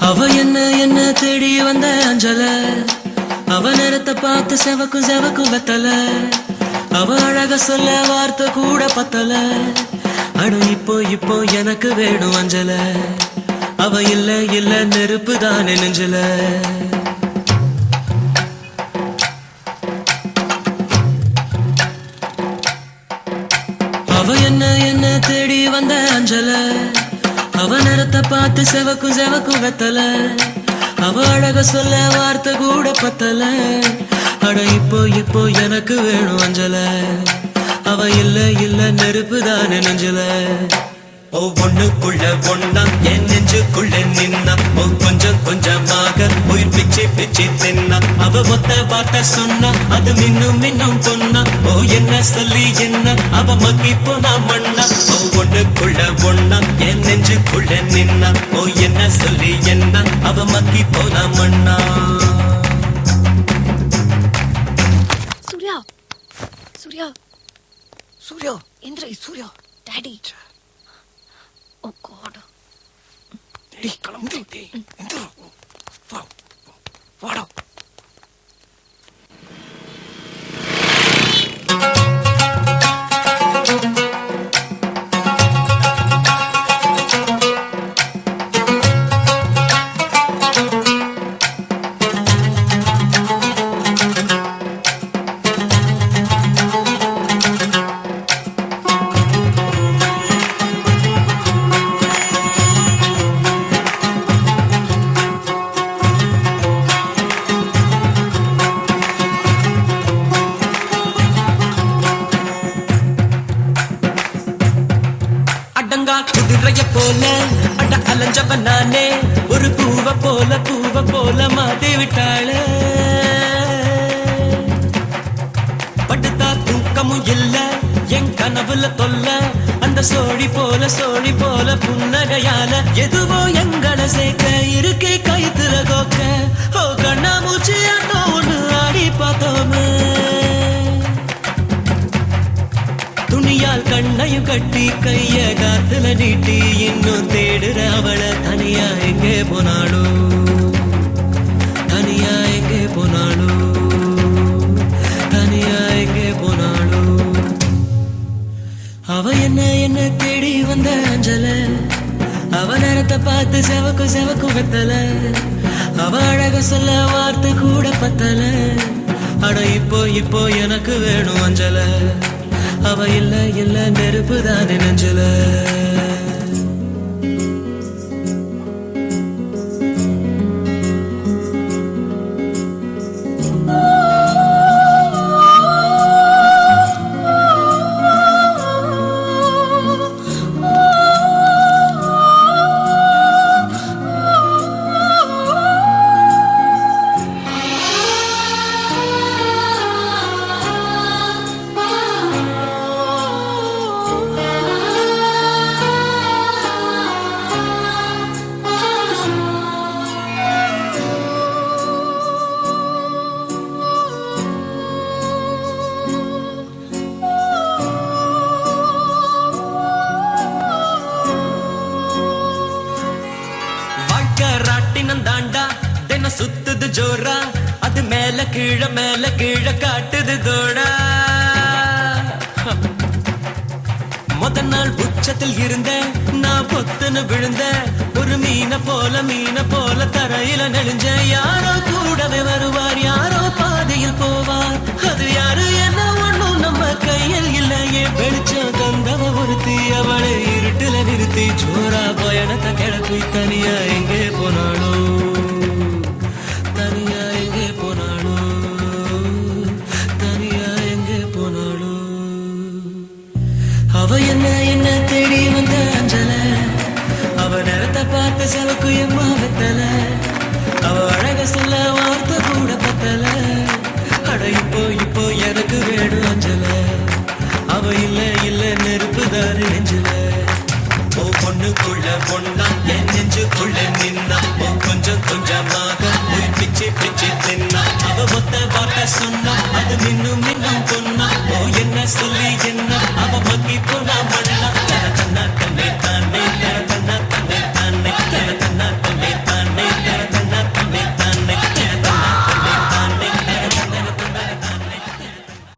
அவ என்ன தேடி வந்த அஞ்சல, அவ நேரத்தை பார்த்து செவக்கும் செவக்கும் வெத்தல, அவ அழக சொல்ல வார்த்தை கூட பத்தல. அட இப்போ எனக்கு வேணும் அஞ்சல, அவ இல்ல நெருப்பு தானே நெஞ்சல. அவ என்ன தேடி வந்த அஞ்சல, அவ நேரத்தை பார்த்து செவக்கும் செவக்கும் வெத்தல, அவ அழக சொல்ல வார்த்தை கூட பத்தல. அட இப்போ எனக்கு வேணும் அஞ்சல, அவ இல்ல நெருப்பு தானே நெஞ்சல. ஒவ்வொன்னுக்குள்ள ஒன்னா என் நெஞ்சுக்குள்ள நின்னா, கொஞ்சம் கொஞ்சமாக உயிர் பிச்சு தின்னா. அவ மொத்த வார்த்தை சொன்னா அது மின்னும் பொன்னா. என்ன சொல்லி என்ன அவ மக்கி போனா மண்ணா. ஒவ்வொன்னுக்குள்ள ஒன்னா என் நெஞ்சுக்குள்ள நின்னா, என்ன சொல்லி என்ன அவ மக்கி போனா மண்ணா. சூர்யா சூர்யா சூர்யா எந்திரை. சூர்யா டாடி. ஓ காட். டேய் கிளம்பு டேய். எந்திரா. வாடா. குதிரைய போல அட அலைஞ்சவன் நானே, ஒரு பூவ போல மாத்தி விட்டாள. படுத்தா தூக்கமும் இல்ல என் கனவுல தொல்ல, அந்த சோழி போல புன்னகையால எதுவோ எங்களை சேர்க்க இருக்கை கைத்துல கோக்க. ஓ கண்ணா மூச்சு ஆட்டோ ஒண்ணு ஆடி பார்த்தோமே, துணியால் கண்ணையும் கட்டி கைய காத்துல நீட்டி இன்னும் தேடுற அவள. தனியா எங்கே போனாளோ, தனியா எங்கே போனாளோ, தனியா எங்கே போனாளோ. அவ என்ன தேடி வந்த அஞ்சல, அவ நேரத்தை பார்த்து செவக்கும் வெத்தல, அவ அழக சொல்ல வார்த்தை கூட பத்தல. அட இப்போ எனக்கு வேணும் அஞ்சல, அவ இல்ல நெருப்பு தானே நெஞ்சல. தாண்டா தின சுத்துது ஜோரா, அது மேல கீழ காட்டுது தோடா. முத நாள் உச்சத்தில் இருந்த நான் பொத்துன்னு விழுந்த, ஒரு மீன போல தரையில நெளிஞ்ச. யாரோ கூடவே வருவார், யாரோ பாதையில் போவார், அது யாரு என்ன ஒண்ணும் நம்ம கையில் இல்லையே. வெளிச்சம் தந்தவ ஒருத்தி, அவளை இருட்டுல நிறுத்தி ஜோரா பயணத்தை கிளப்பி தனியா எங்கே போனாளோ, தனியா எங்கே போனாளோ, தனியா எங்கே போனாளோ. அவ என்ன தேடி வந்த அஞ்சல, அவ நேரத்தை பார்த்து செவக்கு எம்மா வெத்தல, அவ அழக சொல்ல வார்த்தை கூட பத்தல. அட இப்போ எனக்கு வேணும் அஞ்சல, அவ இல்ல நெருப்பு தாரு நெஞ்சல. பொண்ணுக்குள்ள பொண்ணா என் நெஞ்சுக்குள்ள நின்னா, கொஞ்சம் கொஞ்சமாக உயிர் பிச்சு தின்னா. அவ மொத்த வார்த்தை சொன்னா அது மின்னும் பொன்னா. என்ன சொல்லி என்ன அவ மக்கி போனா